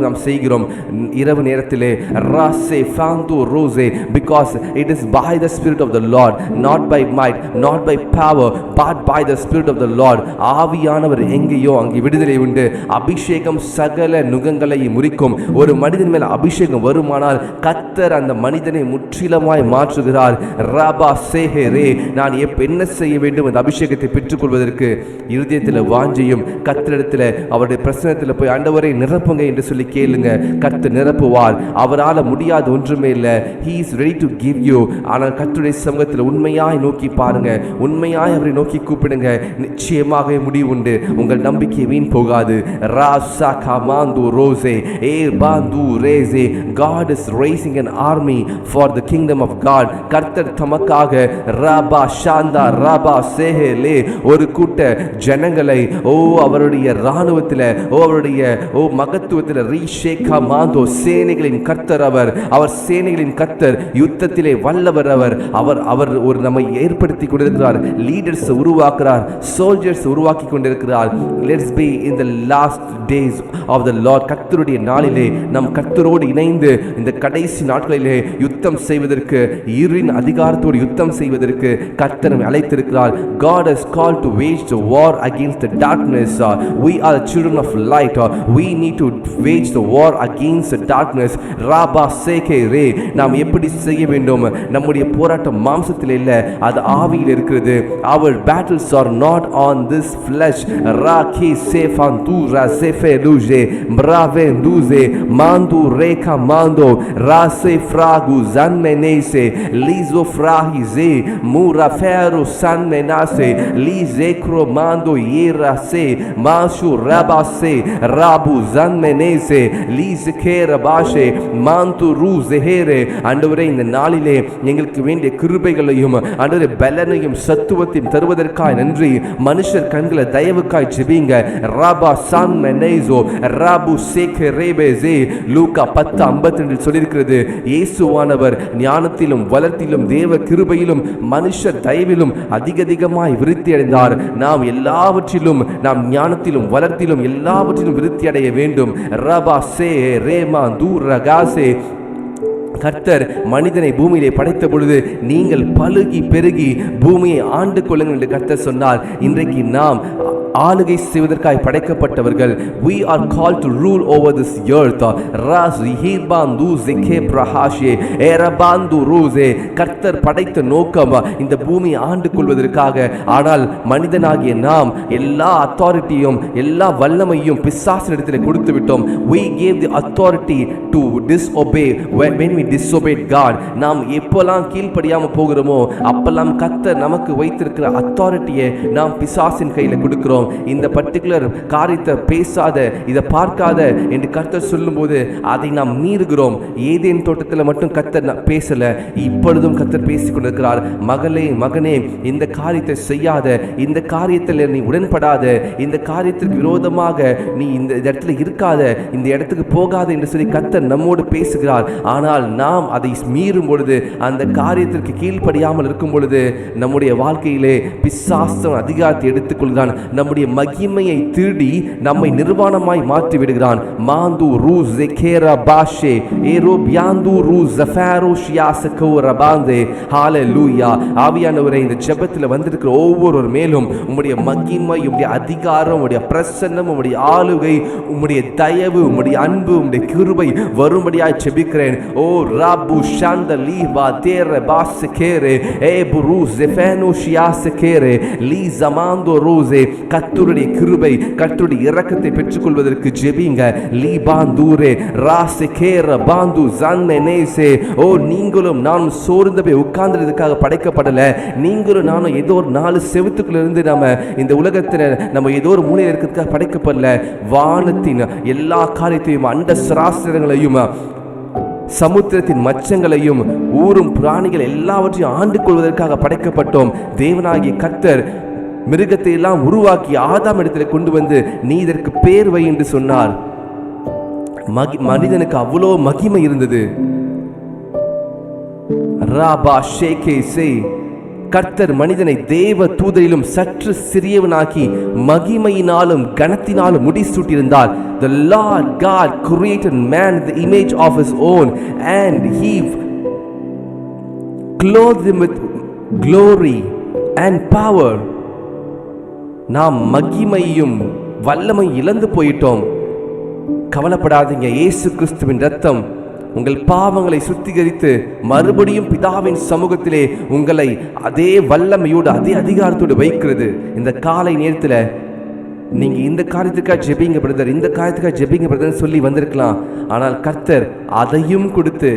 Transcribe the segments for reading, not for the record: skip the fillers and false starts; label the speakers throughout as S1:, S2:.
S1: நாம் செய்கிறோம் இரவு நேரத்திலே ராசே ஃபாந்து ரோசே because it is by the spirit of the Lord, not by might, not by power, but by the spirit of the Lord. ஆவியானவர் எங்கேயோ அங்கே விடுதலை உண்டு. அபிஷேகம் சகல நுகங்களை முறிக்கும். ஒரு மனிதன் மேல் அபிஷேகம் வருமானால் கர்த்தர் அந்த மனிதனை முற்றிலுமாய் மாற்றுகிறார். ராபா சேஹரே, நான் என்ன செய்ய வேண்டும் அந்த அபிஷேகத்தை பெற்றுக்கொள்வதற்கு? இருதயத்தில் வாஞ்சையும் கர்த்தரிடத்தில் அவருடைய பிரசன்னத்தில் போய் ஆண்டவரை நிரப்புங்க என்று சொல்லி கேளுங்க. கர்த்தர் நிரப்புவார். அவரால் முடியாது ஒன்றுமே இல்லை. He is ready to give you. ஆனால் கர்த்தருடைய சமூகத்தில் உண்மையாய் நோக்கி பாருங்க, உண்மையாய் அவரை நோக்கி கூப்பிடுங்க. நிச்சயமாக முடிவு உண்டு. உங்கள் நம்பிக்கை வீண் போகாது. ராசா கமாந்து ரோசே ஏ பாந்து ரேசே. God is raising an army for the kingdom of God. கர்த்தர் தமக்காக ராபா ஷாந்தா ராபா சேஹலே ஒரு கூட்ட ஜனங்களை அவருடைய இராணுவத்தில் அவருடைய மகத்துவத்தில் ரீஷேகா மாந்தோ சேனைகளின் கர்த்தர் அவர் சேனைகளின் கர்த்தர், யுத்தத்திலே வல்லவர் அவர் ஒரு நம்மை ஏற்படுத்தி கொண்டிருக்கிறார். லீடர்ஸ் உருவாக்குறார், சோல்ஜர்ஸ் உருவாக்கி கொண்டிருக்கிறார். Let's be in the last days of the Lord. கர்த்தருடைய நாளிலே நம் கர்த்தரோடு இணைந்து இந்த கடைசி நாட்களிலே யுத்தம் செய்வதற்கு, இருளின் அதிகாரத்தோடு யுத்தம் செய்வதற்கு கர்த்தர் நம்மை அழைத்திருக்கிறார். God has called to wage the war against the darkness. We are the children of light. We need to wage the war against the darkness. Rafah சேகே ரே. நாம் எப்படி செய்ய வேண்டும்? நம்முடைய போராட்டம் மாம்சத்தில் இல்லை, அது ஆவியில் இருக்கிறது. Our battles are not on this flesh. Ragi சேஃபான் Tura சேஃபே லூஜே brave duze mandu reka mando rase fragu zanmenese lizo frahize mura feru sanmenase lize cromando yerase mashu rabase rabu zanmenese lize kerabashe mantu ruzehere. ஆண்டவரே, இந்த நாளிலே எங்களுக்கு வேண்டிய கிருபைகளையும் ஆண்டவரே பலனையும் சத்துவத்தையும் தருவதற்காய் நன்றி. மனுஷர் கண்களை தயவுக்காய் ஜெபிங்க. ராபா சான்மெனேசோ ராபு சேகரேபேசே. லூக்கா 10:52 சொல்லியிருக்கிறது, இயேசுவானவர் ஞானத்திலும் வளர்த்திலும் தேவ கிருபையிலும் மனுஷர் தயவிலும் அதிகமாய் விருத்தி அடைந்தார். நாம் எல்லாவற்றிலும், நாம் ஞானத்திலும் வளர்த்திலும் எல்லாவற்றிலும் விருத்தி அடைய வேண்டும். ரபா சே ரேமா தூரகாசே. கர்த்தர் மனிதனை பூமியிலே படைத்த பொழுது நீங்கள் பலுகி பெருகி பூமியை ஆண்டு கொள்ளுங்கள் என்று கர்த்தர் சொன்னார். இன்றைக்கு நாம் ஆளுகை செய்வதற்காய் படைக்கப்பட்டவர்கள். We are called to rule over this earth. கர்த்தர் படைத்த நோக்கம் இந்த பூமியை ஆண்டு கொள்வதற்காக. ஆனால் மனிதனாகிய நாம் எல்லா அத்தாரிட்டியும் எல்லா வல்லமையும் பிசாசினிடத்தில் கொடுத்து விட்டோம். We gave the authority to disobey when we disobeyed God. நாம் எப்பெல்லாம் கீழ்ப்படியாம போகிறோமோ அப்பெல்லாம் கர்த்தர் நமக்கு வைத்திருக்கிற அத்தாரிட்டியை நாம் பிசாசின் கையில் கொடுக்கிறோம். இந்த பர்டிகுலர் காரியத்தை பேசாத, இதை பார்க்காத என்று கர்த்தர் சொல்லும்போது அதை நாம் மீறுகிறோம். ஏதேன் தோட்டத்தில் மட்டும் கர்த்தர் பேசல, இப்பொழுதும் கர்த்தர் பேசிக் கொண்டிருக்கிறார். மகளே மகனே, இந்த காரியத்தை செய்யாத, இந்த காரியத்தில் நீ உடன்படாத, இந்த காரியத்திற்கு விரோதமாக நீ இந்த இடத்துல இருக்காத, இந்த இடத்துக்கு போகாத என்று சொல்லி கர்த்தர் நம்மோடு பேசுகிறார். ஆனால் நாம் அதை மீறும் பொழுது, அந்த காரியத்திற்கு கீழ்ப்படியாமல் இருக்கும் பொழுது நம்முடைய வாழ்க்கையிலே பிசாசம் அதிகாரத்தை எடுத்துக்கொள்கிறான். நம்முடைய மகிமையை திருடி நம்மை நிர்வாணமாய் மாற்றி விடுகிறான். மாந்து ரூஸ் ஜெகேரா பாஷே ஏரோ பியாந்து ரூஸ் ஜஃபாரோ ஷியாசகோரா பாந்தே. ஹalleluya. ஆவியானவரே, இந்த ஜெபத்தில் வந்திருக்கிற ஒவ்வொருவர் மேலும் உம்முடைய மகிமை, உம்முடைய அதிகாரம், உம்முடைய பிரசன்னம், உம்முடைய ஆளுகை, உம்முடைய தயவு, உம்முடைய அன்பு, உம்முடைய கிருபை வரும்படியாய் ஜெபிக்கிறேன். ஓ ராபு ஷாந்தலி பா தேர பாசகேரே ஏ புரு ஜெஃபானோ ஷியாசகேரே லீ ஜமாந்தோ ரோசே. கர்த்தருடைய கிருபை, கர்த்தருடைய இரக்கத்தை பெற்றுக்கொள்வதற்கு ஜெபிங்க. லீபாந்தூரே ராசேகேர பாந்து ஜன்மெனேசே. ஓ, நீங்களும் நானும் சோர்ந்து போய் உட்கார்ந்ததுக்காக படைக்கப்படல. நீங்களும் நானும் ஏதோ ஒரு 4 செவுத்துக்குள்ள இருந்து நம்ம இந்த உலகத்தில் நம்ம ஏதோ ஒரு மூலையில் இருக்கிறதுக்காக படைக்கப்படல. வானத்தின் எல்லா காரியத்தையும், அண்ட சராசரங்களையும், சமுத்திரத்தின் மச்சங்களையும், ஊரும் பிராணிகள் எல்லாவற்றையும் ஆண்டு கொள்வதற்காக படைக்கப்பட்டோம். தேவனாகிய கர்த்தர் மிருகத்தை எல்லாம் உருவாக்கி ஆதாம் இடத்துல கொண்டு வந்து நீ இதற்கு பேர் வை என்று சொன்னார். மனிதனுக்கு அவ்வளோ மகிமை இருந்தது. ராபா ஷேகே சே. கர்த்தர் மனிதனை தேவ தூதரிலும் சற்று சிறியவனாக்கி மகிமையினாலும் கனத்தினாலும் முடிசூட்டியிருந்தார். The Lord God created man in the image of his own and he clothed him with glory and power. நாம் மகிமையும் வல்லமை இழந்து போயிட்டோம். கவலைப்படாதீங்க. இயேசு கிறிஸ்துவின் இரத்தம் உங்கள் பாவங்களை சுத்திகரித்து மறுபடியும் பிதாவின் சமூகத்திலே உங்களை அதே வல்லமையோடு அதே அதிகாரத்தோடு வைக்கிறது. இந்த காலை நேரத்தில் நீங்க இந்த காரியத்துக்காக ஜெபிங்க பிரதர், இந்த காரியத்துக்காக ஜெபிங்க பிரதர் சொல்லி வந்திருக்கலாம். ஆனால் கர்த்தர் அதையும் கொடுத்து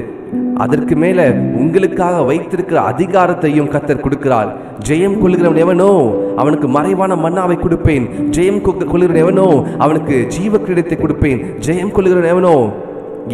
S1: அதற்கு மேல உங்களுக்காக வைத்திருக்கிற அதிகாரத்தையும் கர்த்தர் கொடுக்கிறார். ஜெயம் கொள்கிறவன் எவனோ அவனுக்கு மறைவான மன்னாவை கொடுப்பேன், ஜெயம் கொள்கிறவன் எவனோ அவனுக்கு ஜீவ கிரீடத்தை கொடுப்பேன். ஜெயம் கொள்கிறவன் எவனோ,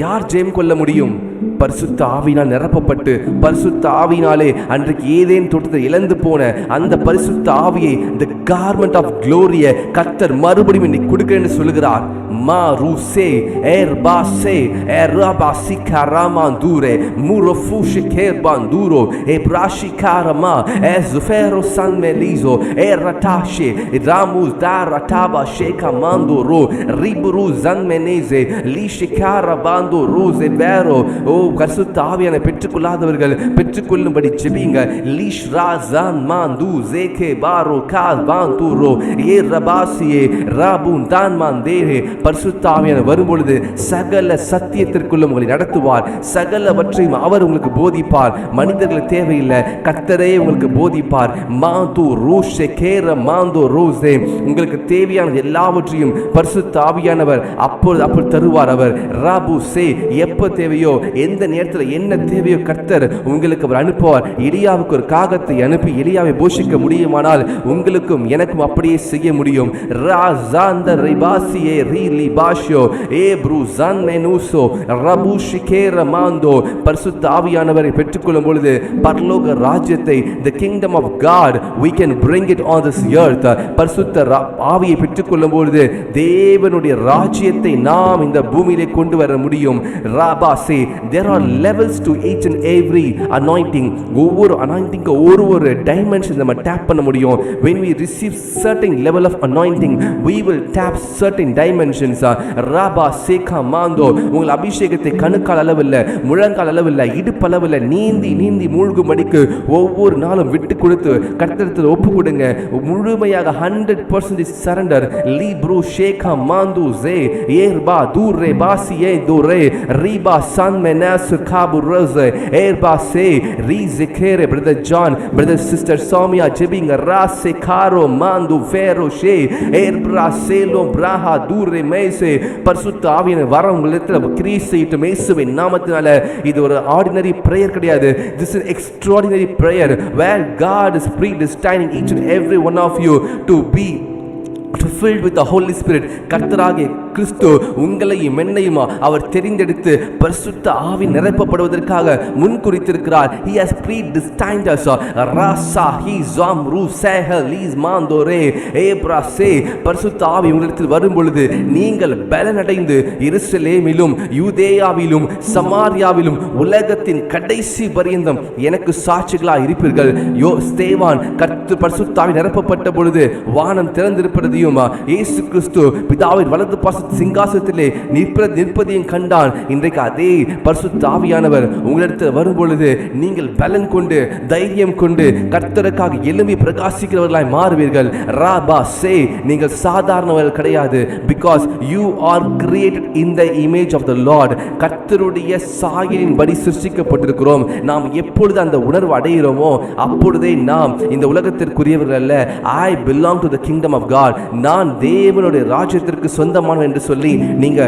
S1: யார் ஜெயம் கொள்ள முடியும்? பரிசுத்த ஆவியினால் நிரப்பப்பட்டு பரிசுத்த ஆவியினாலே அன்றைக்கு ஏதேன் தோட்டத்தை இழந்து போன அந்த பரிசுத்த ஆவியை, the garment of glory கர்த்தர் மறுபடியும் இன்னைக்கு கொடுக்கிறேன்னு சொல்லுகிறார். மா ரூசே ஏர் பாசே ஏராபாசி கராமாந்தூரே முரோஃபூஷி கேர்பாந்தூரோ ஏப்ராஷி காரமா ஏசுஃபேரோ சன்மெலிசோ ஏரட்டாஷே ராமுஸ் தாரட்டாபா ஷேகமாந்தூரோ ரிபுரு ஜன்மெனேசே லீஷிகாரபாந்தோ ரூசே பேரோ. ஓ பரிசுத்த ஆவியானை பெற்றுக்கொள்ளாதவர்கள் பெற்றுக்கொள்ளும்படி ஜெபிங்க. லீஷ் ராசான் மாந்து ஜேகே பாரோ காஸ் பாந்தூரோ ஏரபாசியே ராபுன் தான் மாந்தேரே. பரிசுத்த ஆவியானவர் வரும்பொழுது சகல சத்தியத்திற்குள்ளும் உங்களை நடத்துவார். சகலவற்றையும் அவர் உங்களுக்கு போதிப்பார். மனிதர்கள் தேவையில்லை, கர்த்தரே உங்களுக்கு போதிப்பார். மாந்து ரூஷே கேர மாந்து ரோசே. உங்களுக்கு தேவையான எல்லாவற்றையும் பரிசுத்த ஆவியானவர் அப்பொழுது தருவார். அவர் ராபு சே எப்ப தேவையோ எந்த நேரத்தில் என்ன தேவையோ கர்த்தர் உங்களுக்கு அவர் அனுப்புவார். எலியாவுக்கு ஒரு காகத்தை அனுப்பி எலியாவை போஷிக்க முடியுமானால் உங்களுக்கும் எனக்கும் அப்படியே செய்ய முடியும். ராசாந்த ரிபாசியே ரீலி பாஷோ ஏப்ரு ஜன்மெனுசோ ரபுஷிகேர மாந்தோ. பரிசுத்த ஆவியானவரை பெற்றுக்கொள்ளும் பொழுது பரலோக ராஜ்யத்தை, the kingdom of God we can bring it on this earth. பரிசுத்த ஆவியை பெற்றுக்கொள்ளும் பொழுது தேவனுடைய ராஜ்யத்தை நாம் இந்த பூமியிலே கொண்டு வர முடியும். ராபாசே there are levels to each and every anointing. ஒவ்வொரு anointing ஒரு டைமென்ஷன் நம்ம டேப் பண்ண முடியும். when we receive certain level of anointing we will tap certain dimensions. Rafah சேகா மாந்தோ. உங்கள் அபிஷேகத்தை கணுக்கால் அளவில்லை, முழங்கால் அளவில்லை, இடுப்பு அளவில்லை, நீந்தி நீந்தி மூழ்கும்படிக்கு ஒவ்வொரு நாளும் விட்டு கொடுத்து கர்த்தரிடத்தில் ஒப்பு கொடுங்க. முழுமையாக 100% சரண்டர். லீப்ரு ஷேகா மாந்து ஜே ஏர்பா தூரே பாசியே தூரே ரீபா சன்மெனாஸ் காபுரஸ் ஏர்பா சே ரீசிகேரே. Brother John, brother sister Soumya ஜெபிங்க. ராசே காரோ மாந்து ஃபேரோ ஷே ஏர்பா சேலோ பிராஹா தூரே மேசே. பரிசுத்த ஆவியானவர் வர உங்களிடத்தில் கிரியை செய்யட்டும் இயேசுவின் நாமத்தினால. இது ஒரு ஆர்டினரி பிரேயர் கிடையாது. This is extraordinary prayer where God is predestining each and every one of you to be filled with the Holy Spirit. கர்த்தராகிய கிறிஸ்து உங்களையும் என்னையும் அவர் தெரிந்தெடுத்து பரிசுத்த ஆவி நிரப்பப்படுவதற்காக முன்குறித்திருக்கிறார். He has predestined us. ராசா ஹி ஜாம் ரூசேஹ லீஸ் மாந்தோரே ஏப்ராசே. பரிசுத்த ஆவி உங்களிடத்தில் வரும் பொழுது நீங்கள் பலனடைந்து எருசலேமிலும் யூதேயாவிலும் சமாரியாவிலும் உலகத்தின் கடைசி பரியந்தம் எனக்கு சாட்சிகளாய் இருப்பீர்கள். ஸ்தேவான் பரிசுத்த ஆவி நிரப்பப்பட்ட பொழுது வானம் திறந்திருப்பதையும் இயேசு கிறிஸ்து பிதாவின் வலது பாச சிங்காசனத்திலே நிற்பதையும் கண்டான். இன்றைக்கு அதே பரிசுத்த ஆவியானவர் உங்களிடத்தில் வரும் பொழுது நீங்கள் பலன் கொண்டு தைரியம் கொண்டு கர்த்தருக்காக எழும்பி பிரகாசிக்கிறவர்களாய் மாறுவீர்கள். ராபா சே. நீங்கள் சாதாரணவர்கள் கிடையாது. Because you are created in the image of the Lord. கர்த்தருடைய சாயலின்படி சிருஷ்டிக்கப்பட்டிருக்கிறோம். நாம் எப்பொழுது அந்த உணர்வு அடைகிறோமோ அப்பொழுதே நாம் இந்த உலகத்திற்குரியவர்கள் அல்ல. I belong to the kingdom of God. நான் தேவனுடைய ராஜ்யத்திற்கு சொந்தமானவன் என்று சொல்லி நீங்க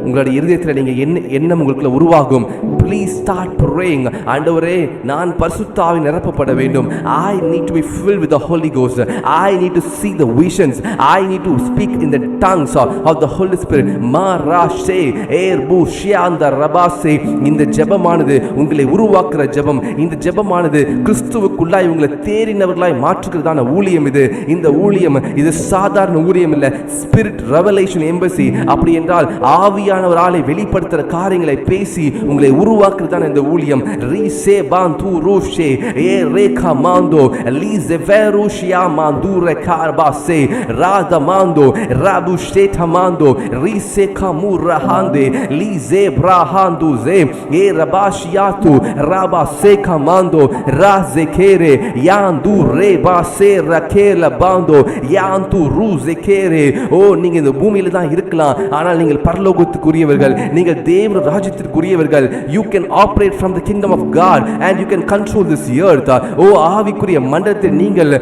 S1: உங்களுடைய இருதயத்தில் நீங்க எண்ணம் உங்களுக்குள்ள உருவாகும். Please start praying. ஆண்டவரே, நான் பரிசுத்த ஆவி நிரப்பப்பட வேண்டும். I need to be filled with the Holy Ghost. I need to see the visions. I need to speak in the tongues of the Holy Spirit. மாராஷே ஏர்பு ஷியாந்த ரபாசே. இந்த ஜெபமானது உங்களை உருவாக்குற ஜெபம். இந்த ஜெபமானது கிறிஸ்துவுக்குள்ளாய் உங்களை தேறினவர்களாய் மாற்றுகிறதான ஊழியம் இது. இந்த ஊழியம் இது சாதாரண ஊழியம் இல்லை. Spirit revelation embassy. அப்படி என்றால் ஆவியானவராலே வெளிப்படுத்துகிற காரியங்களை பேசி உங்களை உருவாக்குறது தான் இந்த ஊழியம். ரீசே பாந்து ரோஷே ஏ ரேகா மாந்தோ லீசே வெரோஷியா மாந்துர கார்பாசே ராதா மாந்தோ ராபு ஷேட்டா மாந்தோ ரீசே கமுர ஹாந்தே லீசே பிராஹாந்து ஜே ஏ ரபாஷியாத்து ராபா சே கமாந்தோ ராசே கேரே யாந்து ரே பாசே ரகேல பாந்தோ யாந்து ரூசே கேரே. ஓ, நீங்க இந்த பூமியில தான் இருக்கலாம், ஆனால் நீங்கள் பரலோகத்துக்குரியவர்கள், நீங்கள் தேவ ராஜ்யத்திற்குரியவர்கள். You can operate from the kingdom of God and you can control this earth. ஓ, ஆவிக்குரிய மண்டலத்தில் நீங்கள்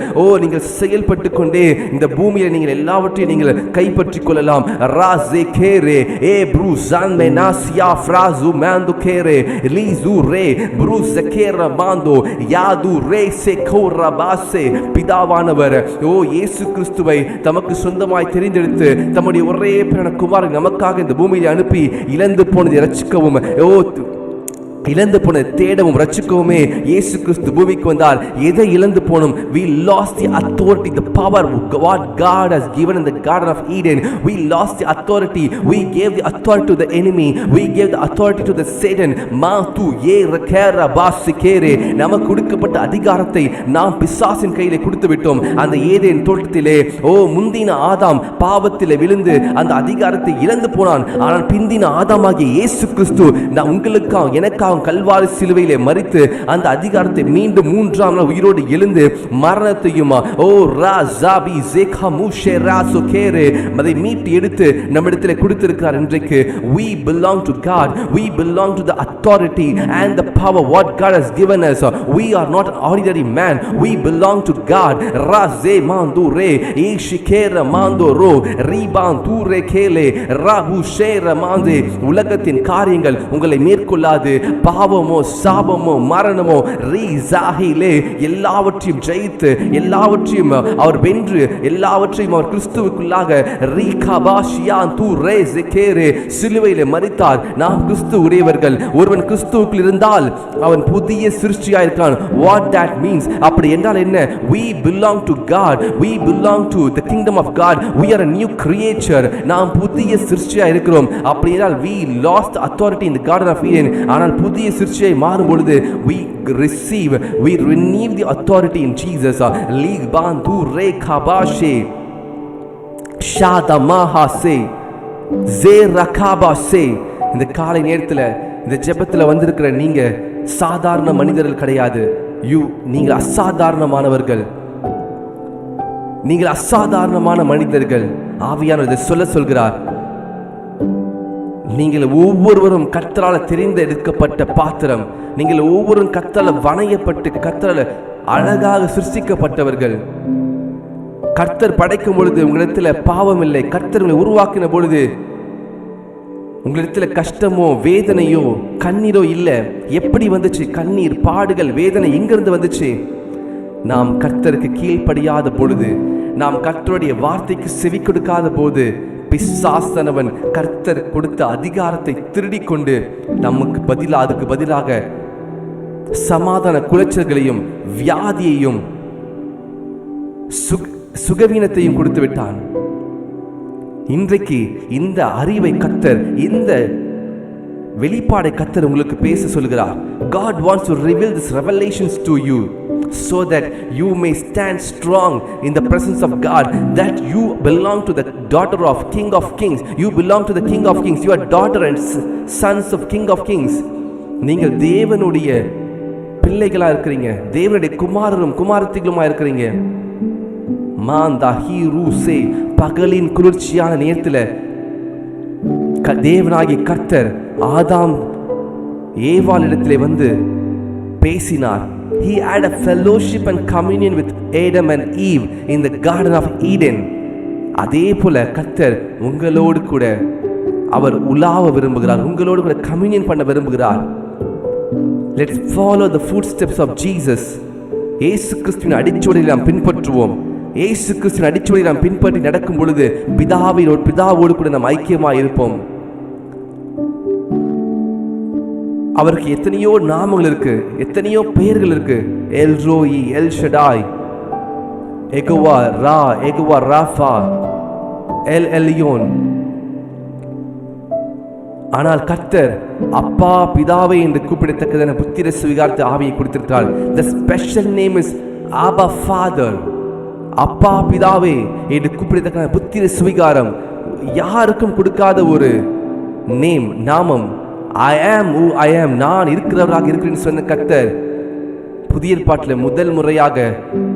S1: நீங்கள் செயல்பட்டு கொண்டே இந்த பூமியில நீங்கள் எல்லாவற்றையும் நீங்கள் கைப்பற்றிக் கொள்ளலாம். ராசே கேரே ஏ ப்ரூசான் மெனாசியா ஃப்ராசு மாந்து கேரே லீசு ரே ப்ரூஸ் கேர மாந்தோ யாது ரே சே கோரபாசே. பிதாவானவர் இயேசு கிறிஸ்துவை தமக்கு சொந்தமாய் தெரிந்தெடுத்து தம்முடைய ஒரே பிரான குமாரன் நமக்காக இந்த பூமியை அனுப்பி இழந்து போனதை ரட்சிக்கவும், இழந்து போன தேடவும் ரட்சிக்கவுமே இயேசு கிறிஸ்து பூமிக்கு வந்தார். எதை இழந்து போனோம்? We lost the authority, the power what God has given in the Garden of Eden. We lost the authority. We gave the authority to the enemy. We gave the authority to the Satan. மாது ஏ ரகேர பாசிகேரே. நமக்கு கொடுக்கப்பட்ட அதிகாரத்தை நாம் பிசாசின் கையிலே கொடுத்து விட்டோம். அந்த ஏதேன் தோட்டத்திலே முந்தின ஆதாம் பாவத்திலே விழுந்து அந்த அதிகாரத்தை இழந்து போனான். ஆனால் பிந்தின ஆதாமாகிய இயேசு கிறிஸ்து உங்களுக்காக எனக்காக கல்வாரி சிலுவையிலே மரித்து அந்த அதிகாரத்தை மீண்டும் மூன்றாம் நாள் உயிரோடு எழுந்து மரணத்தையும் அதை மீட்டு எடுத்து நம்மிடத்தில் கொடுத்திருக்கிறார். இன்றைக்கு we belong to God, we belong to the authority and the power what God has given us. We are not an ordinary man, we belong to God. Raze mandure ishikera mandoro ribandure kele rabu shera mande. உலகத்தின் காரியங்கள் உங்களை மேற்கொள்ளாது. பாவமோ சாபமோ மரணமோ ரீசாஹிலே எல்லாவற்றையும் ஜெயித்து எல்லாவற்றையும் அவர் வென்று எல்லாவற்றையும் அவர் கிறிஸ்துவுக்குள்ளாக ரீகாபாஷியான் தூ ரேஸேரே சிலுவையிலே மரித்தார். நாம் கிறிஸ்து உடையவர்கள். ஒருவன் கிறிஸ்துவுக்குள் இருந்தால் அவன் புதிய சிருஷ்டியாய் இருக்கான். what that means? அப்படி என்றால் என்ன? we belong to God, we belong to the kingdom of God, we are a new creature. நாம் புதிய சிருஷ்டியாய் இருக்கிறோம். அப்படி என்றால் we lost authority in the Garden of Eden. ஆனால் புதிய சிருஷ்டியாய் மாறும் பொழுது we receive, we renew the authority in Jesus. லீக் பாந்து ரே கபாஷே ஷாதா மஹாசே ஜே ரகாபாசே. இந்த காலை நேரத்தில் இந்த ஜெபத்தில் வந்திருக்கிற நீங்க சாதாரண மனிதர்கள் கிடையாது. நீங்கள் அசாதாரணமானவர்கள், நீங்கள் அசாதாரணமான மனிதர்கள். ஆவியானவர் இதை சொல்கிறார். நீங்கள் ஒவ்வொருவரும் கர்த்தரால் தெரிந்தெடுக்கப்பட்ட பாத்திரம். நீங்கள் ஒவ்வொருவரும் கர்த்தரால் வணையப்பட்டு கர்த்தரால் அழகாக சிருஷ்டிக்கப்பட்டவர்கள். கர்த்தர் படைக்கும் பொழுது உங்களிடத்தில் பாவம் இல்லை. கர்த்தர் உங்களை உருவாக்கின பொழுது உங்களிடத்தில் கஷ்டமோ வேதனையோ கண்ணீரோ இல்லை. எப்படி வந்துச்சு? கண்ணீர், பாடுகள், வேதனை எங்கிருந்து வந்துச்சு? நாம் கர்த்தருக்கு கீழ்ப்படியாத பொழுது, நாம் கர்த்தருடைய வார்த்தைக்கு செவி கொடுக்காத போது பிசாசனவன் கர்த்தர் கொடுத்த அதிகாரத்தை திருடி கொண்டு அதுக்கு பதிலாக சமாதான குலைச்சல்களையும் வியாதியையும் சுகவீனத்தையும் கொடுத்து விட்டான். இன்றைக்கு இந்த அறிவை கர்த்தர், இந்த வெளிப்பாடை கர்த்தர் உங்களுக்கு பேச சொல்கிறார். God wants to reveal these revelations to you so that you may stand strong in the presence of God, that you belong to the daughter of King of Kings, you belong to the King of Kings, you are daughter and sons of King of Kings. நீங்கள் தேவனுடைய பிள்ளைகளா இருக்கிறீங்க, தேவனுடைய குமாரரும் குமாரத்திகளுமா இருக்கிறீங்க. மாந்தா ஹீரூசே பகலின் குளிர்ச்சியான நேரத்தில் தேவனாகிய கர்த்தர் ஆதாம் ஏவாளிடத்திலே வந்து பேசினார். He had a fellowship and communion with Adam and Eve in the Garden of Eden. அதே போல கர்த்தர் உங்களோடு கூட அவர் உலாவ விரும்புகிறார், உங்களோடு கூட கம்யூனியன் பண்ண விரும்புகிறார். Let's follow the footsteps of Jesus. இயேசு கிறிஸ்துவின் அடிச்சுவடியை நாம் பின்பற்றுவோம். இயேசு கிறிஸ்துவின் அடிச்சுவடியை நாம் பின்பற்றி நடக்கும் பொழுது பிதாவோடு கூட நாம் ஐக்கியமாக இருப்போம். அவருக்கு எத்தனையோ நாமங்கள் இருக்கு, எத்தனையோ பெயர்கள் இருக்கு. எல் ரோயி, எல் ஷடாய், எகோவா ரா, எகோவா ராஃபா, எல் எலியோன். ஆனால் கர்த்தர் அப்பா பிதாவே என்று கூப்பிடத்தக்கதான புத்திர சுவிகாரத்தை ஆவியை கொடுத்திருக்கிறார். The special name is Abba Father. அப்பா பிதாவே என்று கூப்பிடத்தக்க புத்திர சுவிகாரம் யாருக்கும் கொடுக்காத ஒரு நேம், நாமம். I am who I am, நான் இருக்கிறவராக இருக்கிறேன்னு சொன்ன கர்த்தர் புதிய ஏற்பாட்டில் முதல் முறையாக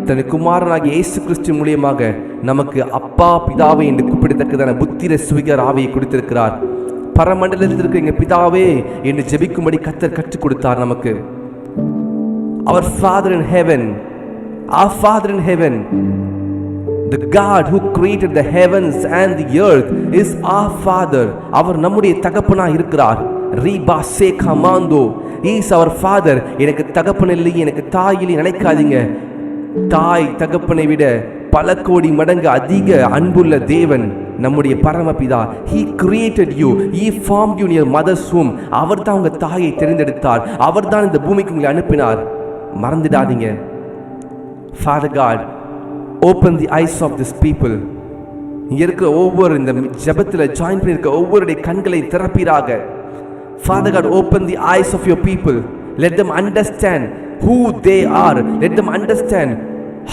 S1: தன் குமாரனாகிய இயேசு கிறிஸ்து மூலியமாக நமக்கு அப்பா பிதாவே என்று கூப்பிடத்தக்கதான புத்திர சுவிகார ஆவியை கொடுத்திருக்கிறார். பரமண்டலத்தில் இருக்கிற எங்க பிதாவே என்று ஜெபிக்கும்படி கர்த்தர் கற்றுக் கொடுத்தார் நமக்கு. Our Father in heaven, our Father in heaven, the God who created the heavens and the earth is our Father. அவர் நம்முடைய தகப்பனாய் இருக்கிறார். ரீபா சே கமாந்தோ, he is our Father. எனக்கு தகப்பன் இல்லை, எனக்கு தாய் இல்லை நினைக்காதீங்க. தாய் தகப்பனை விட பல கோடி மடங்கு அதிக அன்புள்ள தேவன் நம்முடைய பரமபிதா. He created you, He formed you in your mother's womb. அவர் தான் உங்க தாயை தெரிந்தெடுத்தார். அவர் தான் இந்த பூமிக்கு உங்களை அனுப்பினார். மறந்துடாதீங்க. Father God, open the eyes of this people. இங்க இருக்கிற ஒவ்வொரு இந்த ஜெபத்தில் ஜாயின் பண்ணியிருக்க ஒவ்வொருடைய கண்களை திறப்பீராக. Father God, open the eyes of your people. Let them understand who they are. Let them understand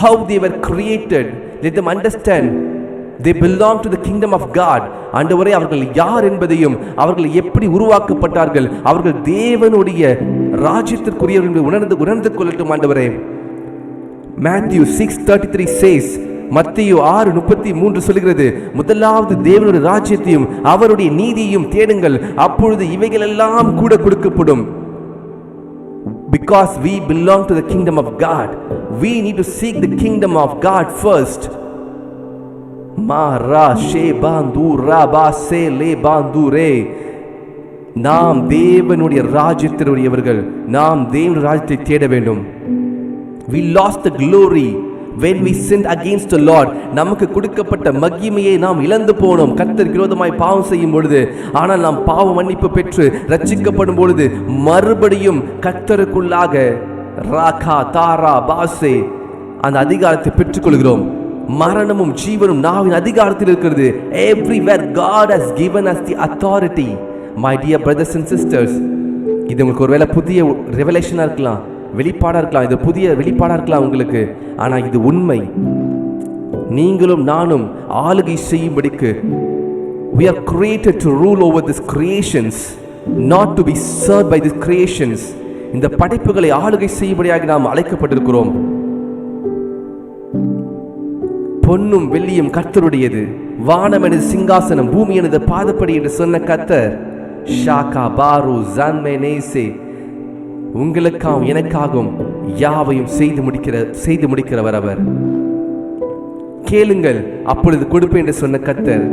S1: how they were created. Let them understand they belong to the kingdom of God. ஆண்டவரே, அவர்கள் யார் என்பதையும் அவர்கள் எப்படி உருவாக்கப்பட்டார்கள், அவர்கள் தேவனுடைய ராஜ்யத்திற்குரியவர்கள் உணர்ந்து கொள்ளட்டும் ஆண்டவரே. Matthew 6:33 says, மத்தேயு 6:33 சொல்கிறது, முதலாவது தேவனுடைய ராஜ்யத்தையும் அவருடைய நீதியையும் தேடுங்கள், அப்பொழுது இவைகள் எல்லாம் கூட கொடுக்கப்படும். Because we belong to the kingdom of God, we need to seek the kingdom of God first. Mara she bandura base le bandure. நாம் தேவனுடைய ராஜ்யத்தினுடையவர்கள், நாம் தேவனுடைய ராஜ்யத்தை தேட வேண்டும். We lost the glory when we sinned against the Lord. நமக்கு கொடுக்கப்பட்ட மகிமையை நாம் இழந்து போனோம் கர்த்தருக்கு விரோதமாய் பாவம் செய்யும் பொழுது. ஆனால் நாம் பாவ மன்னிப்பு பெற்று ரட்சிக்கப்படும் பொழுது மறுபடியும் கர்த்தருக்குள்ளாக ராகா தாரா பாசே அந்த அதிகாரத்தை பெற்றுக்கொள்கிறோம். மரணமும் ஜீவனும் நாவின் அதிகாரத்தில் இருக்கிறது. Everywhere God has given us the authority. My dear brothers and sisters, இது உங்களுக்கு ஒருவேளை புதிய ரெவலேஷனா இருக்கலாம், வெளிப்பாடா இருக்கலாம், இது புதிய வெளிப்பாடா இருக்கலாம் உங்களுக்கு. ஆனா இது உண்மை. நீங்களும் நானும் ஆளுகை செய்யும்படிக்கு we are created to rule over these creations, not to be served by these creations. இந்த படைப்புகளை ஆளுகை செய்யும்படியாக நாம் அழைக்கப்பட்டிருக்கிறோம். பொன்னும் வெள்ளியும் கர்த்தருடையது, வானம் எனது சிங்காசனம், பூமி எனது பாதப்படி என்று சொன்ன கர்த்தர் ஷாகா பாரு ஜன்மெனேசே உங்களுக்காகவும் எனக்காகவும் யாவையும் செய்து முடிக்கிறவர் அவர். கேளுங்கள் அப்பொழுது கொடுப்பேன் என்று சொன்ன கர்த்தர்,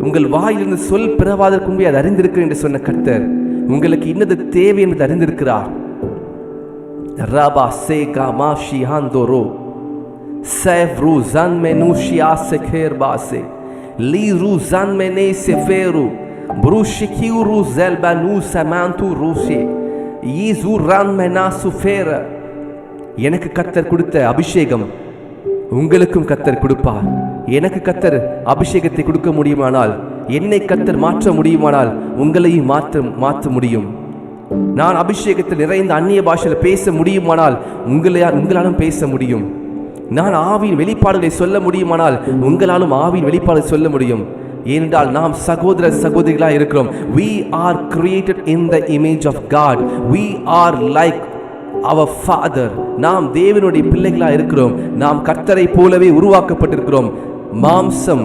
S1: உங்கள் வாயிலிருந்து சொல் பிறவாதற்கு முன்பே அதை அறிந்திருக்கிறேன் என்று சொன்ன கர்த்தர் உங்களுக்கு இன்னது தேவை என்பது அறிந்திருக்கிறார். ரபா சேகா மாஷி ஹாந்தோரோ சேவ்ரு ஜன்மெனுஷியா செகேர் பாசே லீரு ஜன்மெனே செஃபேரு ப்ரூஷிகிரு ஜெல்பனு சமாந்து ரூஷே ஈசு ரன்மெனா சுஃபேர. எனக்கு கர்த்தர் கொடுத்த அபிஷேகம் உங்களுக்கும் கர்த்தர் கொடுப்பார். எனக்கு கர்த்தர் அபிஷேகத்தை கொடுக்க முடியுமானால், என்னை கர்த்தர் மாற்ற முடியுமானால் உங்களையும் மாற்ற முடியும். நான் அபிஷேகத்தில் நிறைந்த அந்நிய பாஷையில் பேச முடியுமானால் உங்களாலும் பேச முடியும். நான் ஆவியின் வெளிப்பாடுகளை சொல்ல முடியுமானால் உங்களாலும் ஆவியின் வெளிப்பாடு சொல்ல முடியும். ஏனென்றால் நாம் சகோதர சகோதரிகளாக இருக்கிறோம். We are created in the image of God. We are like our Father. நாம் தேவனுடைய பிள்ளைகளாக இருக்கிறோம். நாம் கர்த்தரை போலவே உருவாக்கப்பட்டிருக்கிறோம். மாம்சம்,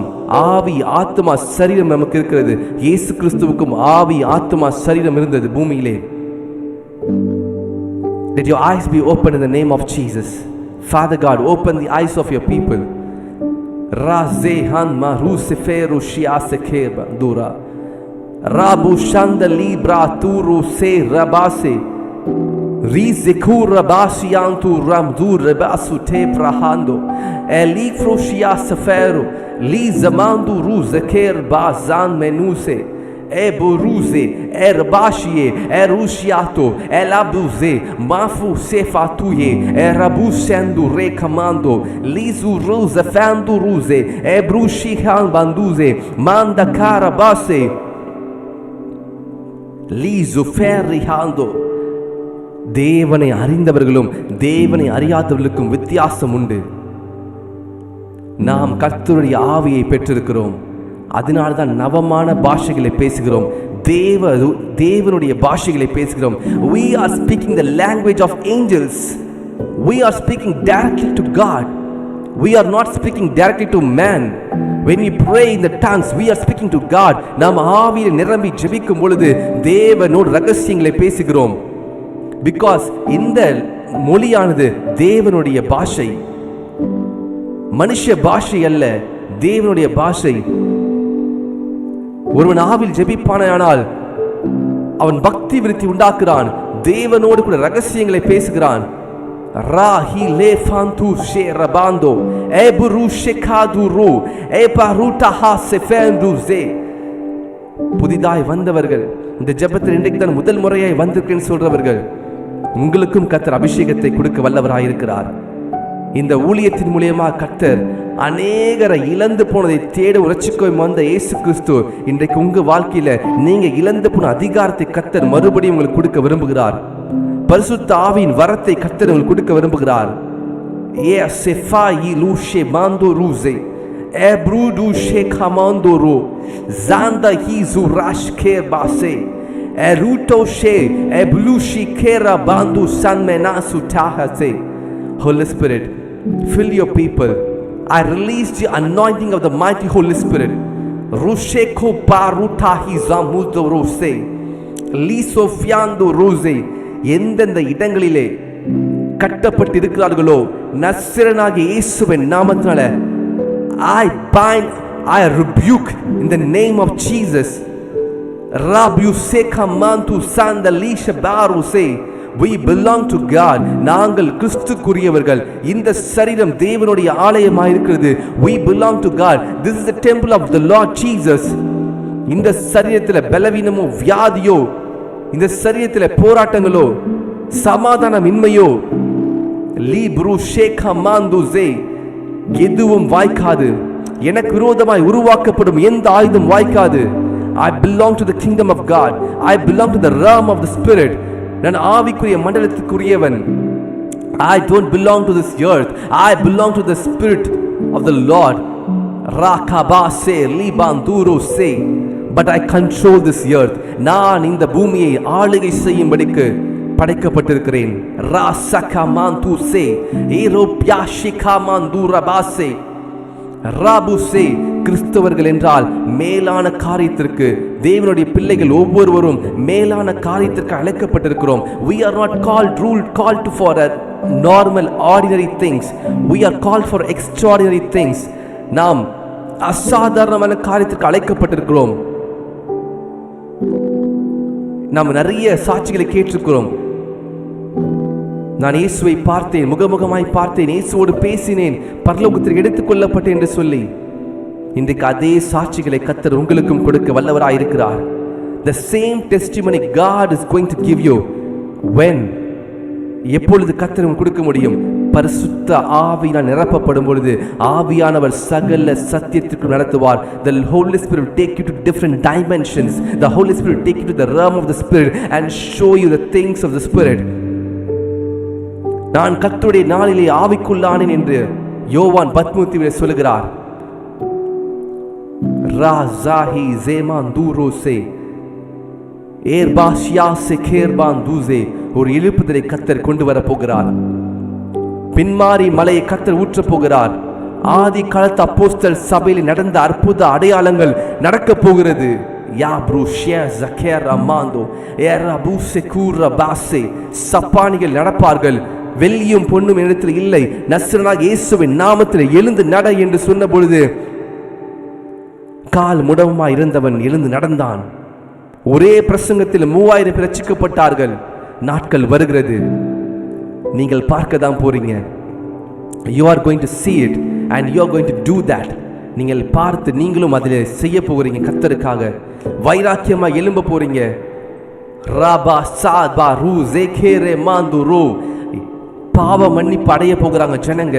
S1: ஆவி, ஆத்மா, சரீரம் நமக்கு இருக்கிறது. இயேசு கிறிஸ்துவுக்கும் ஆவி, ஆத்மா, சரீரம் இருந்தது பூமியிலே. Let your eyes be open in the name of Jesus. Father God, open the eyes of your people. Razehan maruseferu shiasekeba dura rabu shanda libra turu se rabase rizekura basiantu ramdur rebasu te prahando elifro shiaseferu lizamandu ruzeker bazan menuse eburuze erbashie erushiato elabuze mafu sefatuye erabusendu rekamando lizu ruze fandu ruze ebrushi banduze manda karabase. தேவனை அறிந்தவர்களும் தேவனை அறியாதவர்களுக்கும் வித்தியாசம் உண்டு. நாம் கர்த்தருடைய ஆவியை பெற்றிருக்கிறோம். அதனால்தான் நவமான பாஷைகளை பேசுகிறோம். தேவனுடைய பாஷைகளை பேசுகிறோம். We are speaking the language of angels. We are speaking directly to God. We are not speaking directly to man. When we pray in the tongues, we are speaking to God. நாம் ஆவியில் நிரம்பி ஜெபிக்கும் பொழுது தேவனோடு ரகசியங்களை பேசுகிறோம். Because இந்த மொழியானது தேவனுடைய பாஷை, மனுஷ பாஷை அல்ல, தேவனுடைய பாஷை. ஒருவன் ஆவில் ஜெபிப்பானால் அவன் பக்தி விருத்தி உண்டாக்குறான், தேவனோடு கூட ரகசியங்களை பேசுகிறான். புதிதாய் வந்தவர்கள், இந்த ஜெபத்தில் இன்றைக்கு தான் முதல் முறையாய் வந்திருக்கேன்னு சொல்றவர்கள், உங்களுக்கும் கர்த்தர் அபிஷேகத்தை கொடுக்க வல்லவராயிருக்கிறார். இந்த ஊழியத்தின் மூலியமா கர்த்தர் அநேகரை இழந்து போனதை தேட உரச்சிக்கோய் வந்த இயேசு கிறிஸ்து இன்றைக்கு உங்க வாழ்க்கையில நீங்க இழந்து போன அதிகாரத்தை கர்த்தர் மறுபடியும் உங்களுக்கு கொடுக்க விரும்புகிறார். பரிசுத்த ஆவியின் வரத்தை கர்த்தர் உங்களுக்கு கொடுக்க விரும்புகிறார். Holy Spirit, fill your people. I release the anointing of the mighty Holy Spirit. Rusheko parutahi zamudo rose. Liso fiando rose. எந்தெந்த இடங்களிலே கட்டப்பட்டு இருக்கிறார்களோ நசரேயனாகிய இயேசுவின் நாமத்தினால I bind, I rebuke in the name of Jesus. Rabu sekamantu sandalisha baru say, we belong to God. நாங்கள் கிறிஸ்துக்குரியவர்கள். இந்த சரீரம் தேவனுடைய ஆலயமாய் இருக்கிறது. We belong to God. This is the temple of the Lord Jesus. இந்த சரீரத்தில் பலவீனமோ வியாதியோ, இந்த சரீரத்தில் போராட்டங்களோ சமாதானமின்மையோ லீப்ரு ஷேகா மாந்துசே எதுவும் வாய்க்காது. எனக்கு விரோதமாய் உருவாக்கப்படும் எந்த ஆயுதம் வாய்க்காது. I belong to the kingdom of God. I belong to the realm of the spirit. நான் ஆவிக்குரிய மண்டலத்துக்குரியவன். I don't belong to this earth. I belong to the spirit of the Lord. Rakabase libanduro se. But I control this earth. நான் இந்த பூமியை ஆளுகை செய்யும்படிக்கு படைக்கப்பட்டிருக்கிறேன். ராசகமாந்து சே ஏரோப்யாஷிகமாந்துரபாசே ராபுசே. கிறிஸ்தவர்கள் என்றால் மேலான காரியத்திற்கு, தேவனுடைய பிள்ளைகள் ஒவ்வொருவரும் மேலான காரியத்திற்கு அழைக்கப்பட்டிருக்கிறோம். We are not called for normal ordinary things. We are called for extraordinary things. நாம் அசாதாரணமான காரியத்திற்கு அழைக்கப்பட்டிருக்கிறோம். நாம் நிறைய சாட்சிகளை கேட்டிருக்கிறோம். நான் இயேசுவை பார்த்தேன், முகமுகமாய் பார்த்தேன், இயேசுவோடு பேசினேன், பரலோகத்தில் எடுத்துக் கொள்ளப்பட்டேன் என்று சொல்லி இன்றைக்கு அதே சாட்சிகளை கர்த்தர் உங்களுக்கும் கொடுக்க வல்லவராய் இருக்கிறார். The same testimony God is going to give you. When? எப்பொழுது கர்த்தர் கொடுக்க முடியும்? பரிசுத்த ஆவியினால் நிரப்பப்படும் பொழுது ஆவியானவர் சகல சத்தியத்திற்கு நடத்துவார். The Holy Spirit will take you to different dimensions. The Holy Spirit will take you to the realm of the Spirit and show you the things of the Spirit. நான் கர்த்தருடைய நாளிலே ஆவிக்குள்ளானேன் என்று யோவான் 13 சொல்கிறார். ராசாஹி ஜேமாந்துரோசே ஏர்பாஷியாசே கேர்பாந்துசே. ஒரு எழுப்புதலை கர்த்தர் கொண்டு வர போகிறார். பின்மாரி மலையை கர்த்தர் ஊற்ற போகிறார். ஆதி காலத்து அப்போஸ்தலர் சபையில் நடந்த அற்புத அடையாளங்கள் நடக்க போகிறது. சப்பானிகள் நடப்பார்கள். வெள்ளியும் பொன்னும் இடத்தில் இல்லை, நசரேயனாகிய இயேசுவின் நாமத்தில் எழுந்து நட என்று சொன்ன பொழுது கால் முடமாய் இருந்தவன் எழுந்து நடந்தான். ஒரே பிரசங்கத்தில் 3000 பேர் ரட்சிக்கப்பட்டார்கள். நாட்கள் வருகிறது, நீங்கள் பார்க்க தான் போறீங்க. You are going to see it and you are going to do that. நீங்கள் பார்த்து நீங்களும் அதில் செய்ய போகிறீங்க. கர்த்தருக்காக வைராக்கியமா எழும்ப போறீங்க. ராபா சாபா ரூ ஜேகேரே மாந்துரோ. பாவ மன்னிப்பு அடைய போகிறாங்க ஜனங்க.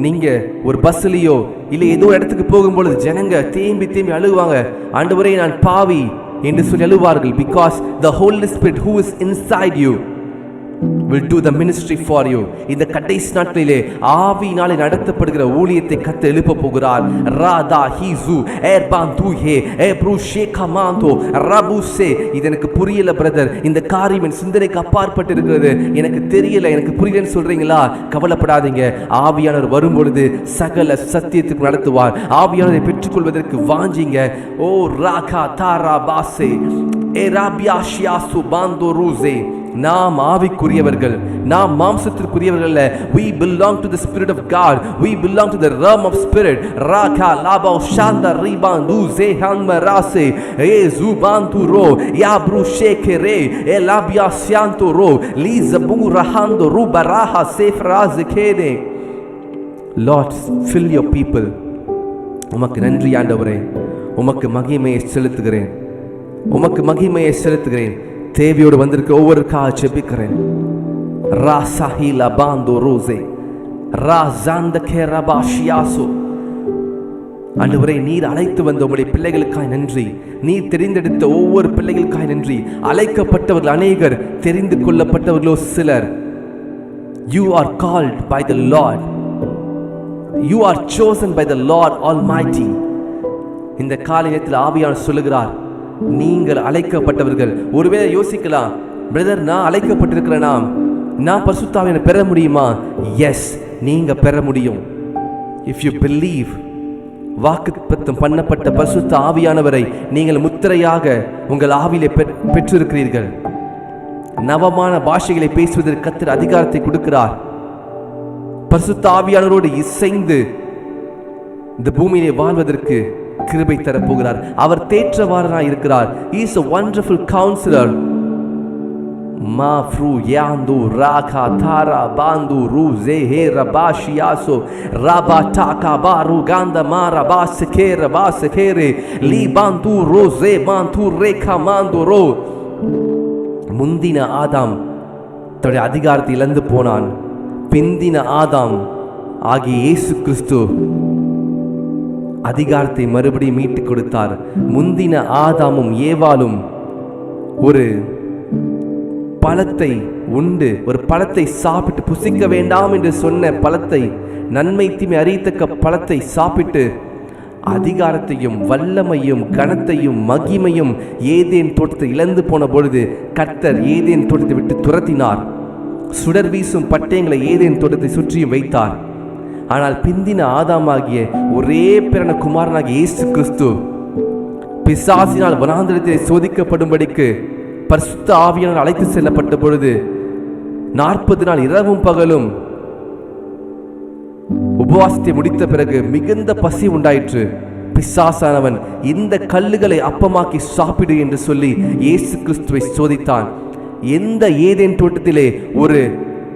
S1: நீங்க ஒரு பஸ்லயோ இல்ல ஏதோ இடத்துக்கு போகும்பொழுது ஜனங்க தேம்பி அழுகுவாங்க. ஆண்டவரே, நான் பாவி, என்று சொல்லி அழுவார்கள். Because the Holy Spirit who is inside you will do the ministry for you. இந்த கடைசி நாட்களிலே ஆவியினாலே நடத்தப்படுகிற ஊழியத்தை கர்த்தர் எழுப்ப போகிறார். ராதா ஹீசு ஏர்பாந்து ஹே ஏப்ரு ஷேகமாந்தோ ரபுசே. இது எனக்கு புரியல பிரதர், இந்த காரியம் என் சிந்தனைக்கு அப்பாற்பட்டு இருக்கிறது, எனக்கு தெரியல, எனக்கு புரியலன்னு சொல்றீங்களா? கவலைப்படாதீங்க. ஆவியானவர் வரும்பொழுது சகல சத்தியத்துக்கு நடத்துவார். ஆவியானவரை பெற்றுக்கொள்வதற்கு வாஞ்சிங்க. ஓ ராகா தாரா பாசே ஏ ராபியாஷியாசு பாந்தோ ரூசே. நாம் ஆவிக்குரியவர்கள், நாம் மாம்சத்திற்குரியவர்கள் அல்ல. We belong to the Spirit of God. We belong to the realm of Spirit. Raka laba shanda ribandu ze hanmarase e zubanturo ya brushekere e labia siantoro li zabura hando rubaraha sefraz kede. Lord, fill your people. உமக்கு நன்றி ஆண்டவரே, உமக்கு மகிமையை செலுத்துகிறேன், உமக்கு மகிமையை செலுத்துகிறேன். தேவையோடு வந்திருக்க ஒவ்வொருக்காக ஜெபிக்கிறேன். ராசாஹில பாந்தோ ரோசே ராசாந்த கேரபாஷியாசோ. ஆண்டவரே, நீர் அழைத்து வந்த உம்முடைய பிள்ளைகளுக்காய் நன்றி. நீர் தெரிந்தெடுத்த ஒவ்வொரு பிள்ளைகளுக்காய் நன்றி. அழைக்கப்பட்டவர்கள் அநேகர், தெரிந்து கொள்ளப்பட்டவர்களோ சிலர். You are called by the Lord. You are chosen by the Lord Almighty. இந்த காலை நேரத்தில் ஆவியானவர் சொல்லுகிறார், நீங்கள் அழைக்கப்பட்டவர்கள். ஒருவேளை யோசிக்கலாம், பிரதர் நான் அழைக்கப்பட்டிருக்கிறேனா, நான் பரிசுத்த ஆவியை பெற முடியுமா? எஸ், நீங்க பெற முடியும். இஃப் யூ பிலீவ், வாக்குத்தத்தம் பண்ணப்பட்ட பரிசுத்த ஆவியானவரை நீங்கள் முத்திரையாக உங்கள் ஆவியிலே பெற்றிருக்கிறீர்கள். நவமான பாஷைகளை பேசுவதற்கு கர்த்தர் அதிகாரத்தை கொடுக்கிறார். பரிசுத்த ஆவியானவரோடு இசைந்து இந்த பூமியிலே வாழ்வதற்கு கிருபை தரப்போகிறார். அவர் தேற்றவாரனாய் இருக்கிறார். He is a wonderful counselor. Ma fru yando raka tara bandu ruze he rabashiaso rabataka baru ganda mara basekere basekere li bandu rose bantu reka mandoro. முந்தின ஆதாம் தன்னுடைய அதிகாரத்தை இழந்து போனான். பிந்தின ஆதாம் ஆகிய இயேசு கிறிஸ்து அதிகாரத்தை மறுபடியும் மீட்டுக் கொடுத்தார். முந்தின ஆதாமும் ஏவாளும் ஒரு பழத்தை உண்டு, ஒரு பழத்தை சாப்பிட்டு, புசிக்க வேண்டாம் என்று சொன்ன பழத்தை, நன்மை தீமை அறியத்தக்க பழத்தை சாப்பிட்டு அதிகாரத்தையும் வல்லமையும் கனத்தையும் மகிமையும் ஏதேன் தோட்டத்தை இழந்து போன பொழுது கர்த்தர் ஏதேன் தோட்டத்தை விட்டு துரத்தினார். சுடர் வீசும் பட்டயங்களை ஏதேன் தோட்டத்தை சுற்றியும் வைத்தார். ஆனால் பிந்தின ஆதாமாகிய ஒரே பிறன குமாரனாகிய இயேசு கிறிஸ்து பிசாசினால் வனாந்திரத்தில் சோதிக்கப்படும்படிக்கு பரிசுத்த ஆவியானவர் அழைத்து செல்லப்பட்ட பொழுது 40 நாள் இரவும் பகலும் உபவாசத்தை முடித்த பிறகு மிகுந்த பசி உண்டாயிற்று. பிசாசானவன் இந்த கல்லுகளை அப்பமாக்கி சாப்பிடு என்று சொல்லி இயேசு கிறிஸ்துவை சோதித்தான். எந்த ஏதேன் தோட்டத்திலே ஒரு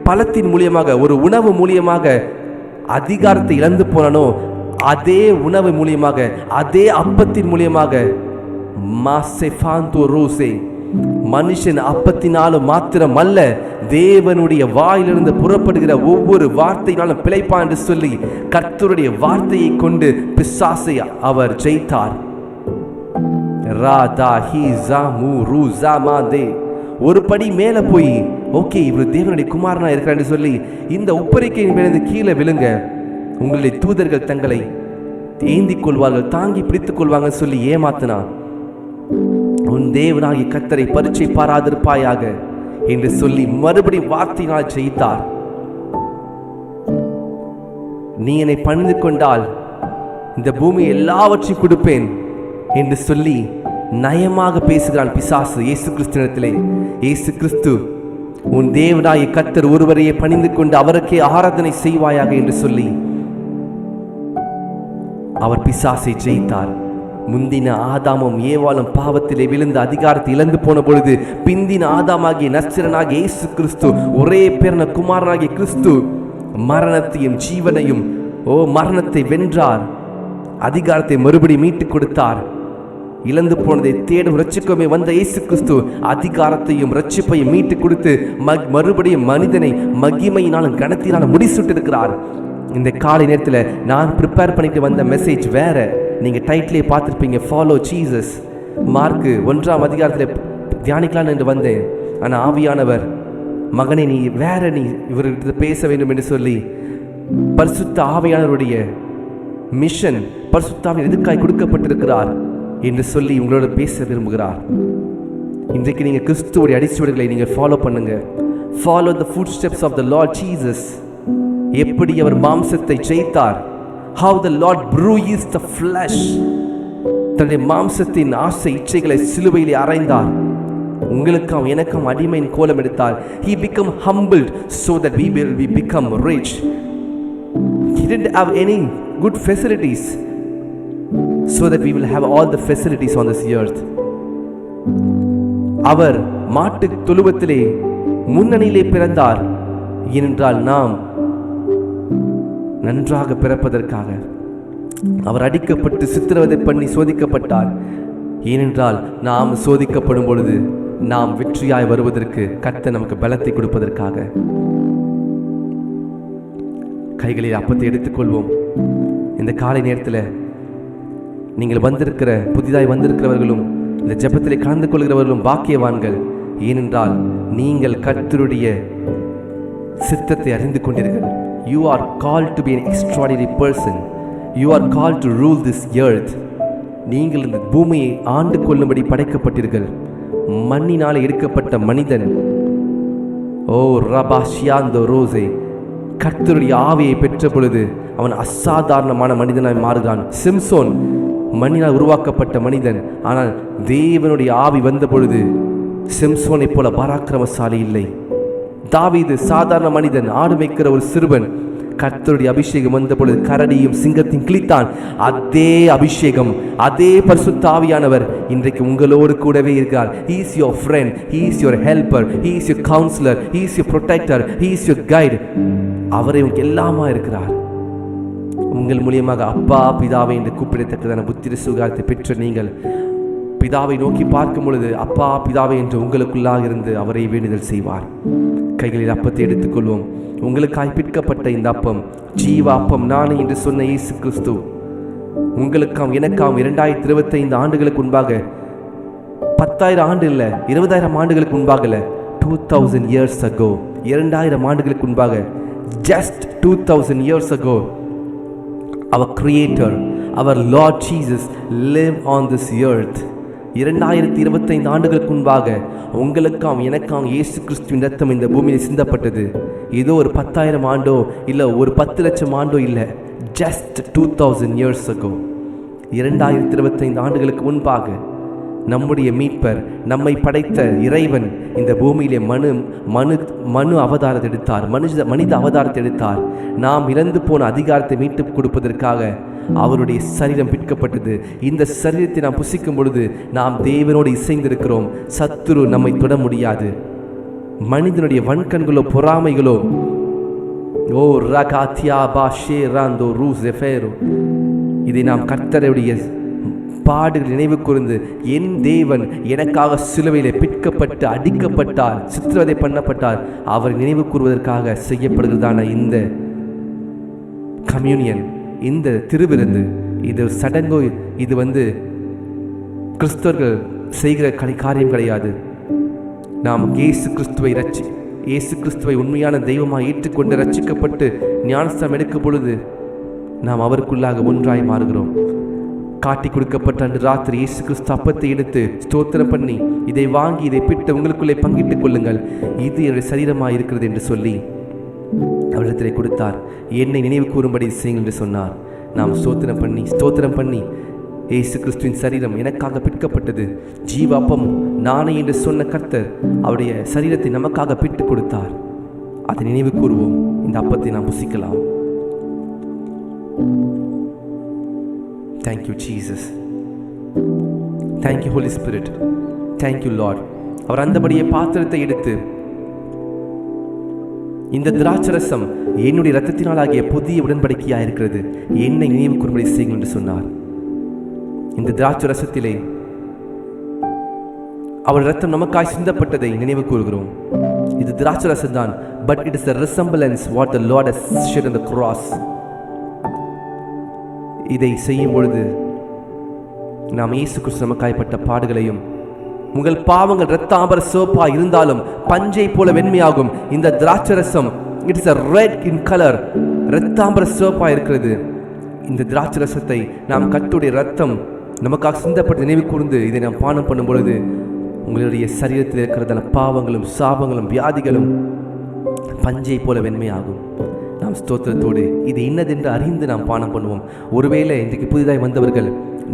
S1: பழத்தின் மூலியமாக, ஒரு உணவு மூலியமாக அதிகாரத்தை இழந்து போனானோ, அதே உணவு மூலியமாக, அதே அப்பத்தின் மூலியமாக மனுஷன் அப்பத்தினாலும் மாத்திரம் அல்ல, தேவனுடைய வாயிலிருந்து புறப்படுகிற ஒவ்வொரு வார்த்தையினாலும் பிழைப்பான் என்று சொல்லி கர்த்தருடைய வார்த்தையை கொண்டு பிசாசை அவர் ஜெயித்தார். ஒரு படி மேல போய், ஓகே இவர் தேவனுடைய குமாரனா இருக்கிறான்னு சொல்லி இந்த உப்பரிக்கையின் மேலிருந்து கீழே விழுங்க, உங்களுடைய தூதர்கள் தங்களை ஏந்திக் கொள்வார்கள், தாங்கி பிடித்துக் கொள்வாங்க சொல்லி ஏமாத்தினா, உன் தேவனாகிய கர்த்தரை பரீட்சை பாராதிருப்பாயாக என்று சொல்லி மறுபடியும் வார்த்தையினால் ஜெயித்தார். நீ என்னை பணிந்து கொண்டால் இந்த பூமி எல்லாவற்றையும் கொடுப்பேன் என்று சொல்லி நயமாக பேசுகிறான் பிசாசு இயேசு கிறிஸ்துவிடத்திலே. இயேசு கிறிஸ்து, உன் தேவனாகிய கர்த்தர் ஒருவரையே பணிந்து கொண்டு அவருக்கே ஆராதனை செய்வாயாக என்று சொல்லி அவர் பிசாசை ஜெயித்தார். முந்தின ஆதாமும் ஏவாளும் பாவத்திலே விழுந்து அதிகாரத்தை இழந்து போன பொழுது பிந்தின ஆதாமாகிய நஸ்ரனாகிய இயேசு கிறிஸ்து, ஒரே பேரான குமாரனாகிய கிறிஸ்து மரணத்தையும் ஜீவனையும் மரணத்தை வென்றார். அதிகாரத்தை மறுபடி மீட்டுக் கொடுத்தார். இழந்து போனதை தேடும் ரட்சிக்கமே வந்த இயேசு கிறிஸ்து அதிகாரத்தையும் ரட்சிப்பையும் மீட்டு கொடுத்து மறுபடியும் மனிதனை மகிமையினாலும் கனத்தினாலும் முடிசூட்டு இருக்கிறார். இந்த காலை நேரத்தில் நான் ப்ரிப்பேர் பண்ணிட்டு வந்த மெசேஜ் வேற. நீங்க டைட்டிலே பார்த்துருப்பீங்க, ஃபாலோ ஜீசஸ். மார்க்கு 1ஆம் அதிகாரத்தில் தியானிக்கலாம் என்று வந்தேன். ஆனால் ஆவியானவர், மகனே நீ இவர்கிட்ட பேச வேண்டும் என்று சொல்லி பரிசுத்த ஆவியானவருடைய மிஷன், பரிசுத்த ஆவியானவர் எதுக்காய் கொடுக்கப்பட்டிருக்கிறார் என்று சொல்லி உங்களோட பேச விரும்புகிறார். இன்றைக்கு நீங்கள் கிறிஸ்துவோடைய அடிச்சுவடுகளை நீங்கள் ஃபாலோ பண்ணுங்க. Follow the footsteps of the Lord Jesus. எப்படி அவர் மாம்சத்தை ஜெயித்தார், how the Lord bruised the flesh, தன்னுடைய மாம்சத்தின் ஆசை இச்சைகளை சிலுவையிலே அறைந்தார். உங்களுக்கும் எனக்கும் அடிமையின் கோலம் எடுத்தார். He became humbled so that we become rich. He didn't have any good facilities so that we will have all the facilities on this earth. அவர் மாட்டு தொழுவத்திலே முன்னணியிலே பிறந்தார். ஏனென்றால் நாம் நன்றாக பிறப்பதற்காக. அவர் அடிக்கப்பட்டு சித்திரவதை பண்ணி சோதிக்கப்பட்டார். ஏனென்றால் நாம் சோதிக்கப்படும் பொழுது நாம் வெற்றியாய் வருவதற்கு, கர்த்தர் நமக்கு பலத்தை கொடுப்பதற்காக. கைகளில் அப்பத்தை எடுத்துக்கொள்வோம். இந்த காலை நேரத்தில் நீங்கள் புதிதாய் வந்திருக்கிறவர்களும் இந்த ஜெபத்திலே கலந்து கொள்கிறவர்களும் பாக்கியவான்கள். ஏனென்றால் நீங்கள் கர்த்தருடைய சித்தத்தை அறிந்து கொண்டீர்கள். You are called to be an extraordinary person. You are called to rule this earth. நீங்கள் இந்த பூமியை ஆண்டு கொள்ளும்படி படைக்கப்பட்டீர்கள். மண்ணினாலே எடுக்கப்பட்ட மனிதன், ஓ ரபாஷியாந்தோ ரோசே, கர்த்தருடைய ஆவியை பெற்ற பொழுது அவன் அசாதாரணமான மனிதனாய் மாறுகிறான். சிம்சோன் மண்ணினால் உருவாக்கப்பட்ட மனிதன், ஆனால் தேவனுடைய ஆவி வந்த பொழுது சிம்சோனை போல பராக்கிரமசாலி இல்லை. தாவீது சாதாரண மனிதன், ஆடு மேய்க்கிற ஒரு சிறுவன். கர்த்தருடைய அபிஷேகம் வந்த பொழுது கரடியும் சிங்கத்தையும் கிழித்தான். அதே அபிஷேகம், அதே பரிசுத்த ஆவியானவர் இன்றைக்கு உங்களோடு கூடவே இருக்கிறார். He is your friend, he is your helper, he is your counselor, he is your protector, he is your guide. அவரே உங்களுக்கு எல்லாமா இருக்கிறார். உங்கள் மூலியமாக அப்பா பிதாவை என்று கூப்பிடத்தக்கதான புத்திர சுகாரத்தை பெற்ற நீங்கள் பிதாவை நோக்கி பார்க்கும் பொழுது அப்பா பிதாவை என்று உங்களுக்குள்ளாக இருந்து அவரை வேண்டுதல் செய்வார். கைகளில் அப்பத்தை எடுத்துக்கொள்வோம். உங்களுக்காய் பிற்கப்பட்ட இந்த அப்பம் ஜீவ அப்பம் நானே என்று சொன்ன இயேசு கிறிஸ்து உங்களுக்காம் எனக்காம் 2025 ஆண்டுகளுக்கு முன்பாக, 10,000 ஆண்டு இல்லை, 20,000 ஆண்டுகளுக்கு முன்பாக இல்லை, 2000 years ago, 2000 ஆண்டுகளுக்கு முன்பாக, just 2000 years ago, our creator, our Lord Jesus lived on this earth. 2025 ஆண்டுகளுக்கு முன்பாக உங்களுக்காம் எனக்காம் இயேசு கிறிஸ்துவின் ரத்தம் இந்த பூமியில் சிந்தப்பட்டது. ஏதோ ஒரு 10,000 ஆண்டோ இல்லை, ஒரு 10 லட்சம் ஆண்டோ இல்லை, just 2000 years ago, 2025 ஆண்டுகளுக்கு முன்பாக நம்முடைய மீட்பர், நம்மை படைத்த இறைவன் இந்த பூமியிலே மனு அவதாரத்தை எடுத்தார், மனித அவதாரத்தை எடுத்தார். நாம் இழந்து போன அதிகாரத்தை மீட்டு கொடுப்பதற்காக அவருடைய சரீரம் பிற்கப்பட்டது. இந்த சரீரத்தை நாம் புசிக்கும் பொழுது நாம் தேவனோடு இசைந்திருக்கிறோம். சத்துரு நம்மை தொட முடியாது. மனிதனுடைய வன்கண்களோ பொறாமைகளோ, ஓ ரகாத்தியா பாஷே ராந்தோ ரூஸ் எஃபேரோ, இதை நாம் கர்த்தருடைய பாடுகள் நினைவு கூர்ந்து, என் தேவன் எனக்காக சிலுவையிலே பிற்கப்பட்டு அடிக்கப்பட்டார், சித்திரவதை பண்ணப்பட்டார், அவர் நினைவு கூறுவதற்காக செய்யப்படுகிறதான இந்த கம்யூனியன், இந்த திருவிருந்து, இது சடங்கோ, இது கிறிஸ்தவர்கள் செய்கிற காரியம் கிடையாது. நாம் இயேசு கிறிஸ்துவை உண்மையான தெய்வமாக ஏற்றுக்கொண்டு ரட்சிக்கப்பட்டு ஞானஸ்தானம் எடுக்கும் பொழுது நாம் அவருக்குள்ளாக ஒன்றாய் மாறுகிறோம். காட்டி கொடுக்கப்பட்ட அன்று ராத்திரி இயேசு கிறிஸ்து அப்பத்தை எடுத்து ஸ்தோத்திரம் பண்ணி, இதை வாங்கி இதை பிட்டு உங்களுக்குள்ளே பங்கிட்டுக் கொள்ளுங்கள், இது என்னுடைய சரீரமாக இருக்கிறது என்று சொல்லி அவரிடத்திலே கொடுத்தார். என்னை நினைவு கூறும்படி செய்யுங்கள் என்று சொன்னார். நாம் ஸ்தோத்திரம் பண்ணி இயேசு கிறிஸ்துவின் சரீரம் எனக்காக பிற்கப்பட்டது, ஜீவ அப்பம் நானே என்று சொன்ன கர்த்தர் அவருடைய சரீரத்தை நமக்காக பிட்டு கொடுத்தார். அதை நினைவு கூறுவோம். இந்த அப்பத்தை நாம் புசிக்கலாம். Thank you Jesus. Thank you Holy Spirit. Thank you Lord. அவர் அந்தபடியே பாத்திரத்தை எடுத்து, இந்த திராட்சரசம் என்னுடைய இரத்தத்தினாலாகிய புதிய உடன்படிக்கையாக இருக்கிறது, என்னை நினைவு கூறும்படி செய்யுங்கள் என்று சொன்னார். இந்த திராட்சரசத்திலே அவர் இரத்தம் நமக்காய் சிந்தப்பட்டதை நினைவு கூறுகிறோம். இது திராட்சரசம் தான், but it is a resemblance what the Lord has shed on the cross. இதை செய்யும் பொழுது நாம் இயேசு கிறிஸ்து நமக்காய்ப்பட்ட பாடுகளையும், உங்கள் பாவங்கள் இரத்தாம்பர சிவப்பா இருந்தாலும் பஞ்சை போல வெண்மையாகும். இந்த திராட்சரசம் it is a red in color, இரத்தாம்பர சிவப்பா இருக்கிறது. இந்த திராட்சரசத்தை நாம் கர்த்தருடைய இரத்தம் நமக்காக சிந்தப்பட்டு நினைவு கூர்ந்து இதை நாம் பானம் பண்ணும் பொழுது உங்களுடைய சரீரத்தில் இருக்கிறதான பாவங்களும் சாபங்களும் வியாதிகளும் பஞ்சை போல வெண்மையாகும். நாம் ஸ்தோத்திரத்தோடு இது இன்னதென்று அறிந்து நாம் பானம் பண்ணுவோம். ஒருவேளை இன்றைக்கு புதிதாய் வந்தவர்கள்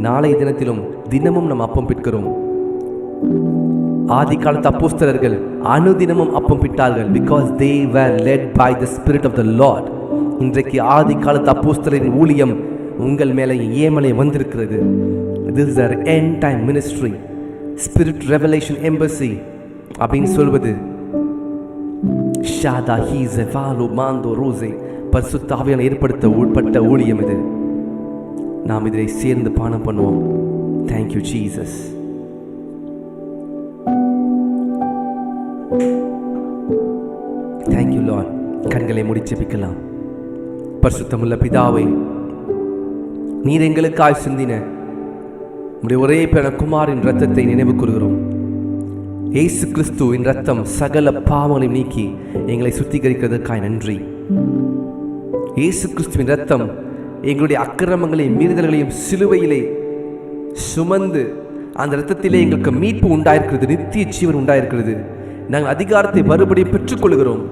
S1: நாளைய தினத்திலும் தினமும் நாம் அப்பம் பிற்கிறோம். ஆதி காலத்து அப்போஸ்தலர்கள் அனுதினமும் அப்பம் பிட்டார்கள். Because they were led by the spirit of the Lord. இன்றைக்கு ஆதி காலத்து அப்போஸ்தலரின் ஊழியம் உங்கள் மேலே ஏமலை வந்திருக்கிறது. This is our end time ministry, spirit revelation embassy அப்படின்னு சொல்வது ஷாதா ஹீஸ் வாலு மாந்தோ ரோசே பரிசுத்த ஆவியானவர் ஏற்படுத்த உட்பட்ட ஊழியம் இது. நாம் இதை சேர்ந்து பானம் பண்ணுவோம். Thank you Jesus. Thank you Lord. கண்களை மூடி ஜெபிக்கலாம். பரிசுத்தமுள்ள பிதாவே, நீர் எங்களுக்காய் சிந்தின உம்முடைய ஒரே பேர குமாரின் இரத்தத்தை நினைவு கூறுகிறோம். இயேசு கிறிஸ்துவின் இரத்தம் சகல பாவங்களையும் நீக்கி எங்களை சுத்திகரிக்கிறதுக்காய் நன்றி. இயேசு கிறிஸ்துவின் இரத்தம் எங்களுடைய அக்கிரமங்களையும் மீறுதல்களையும் சிலுவையிலே சுமந்து அந்த இரத்தத்திலே எங்களுக்கு மீட்பு உண்டாயிருக்கிறது, நித்திய ஜீவன் உண்டாயிருக்கிறது. நாங்கள் அதிகாரத்தை மறுபடியும் பெற்றுக்கொள்கிறோம்.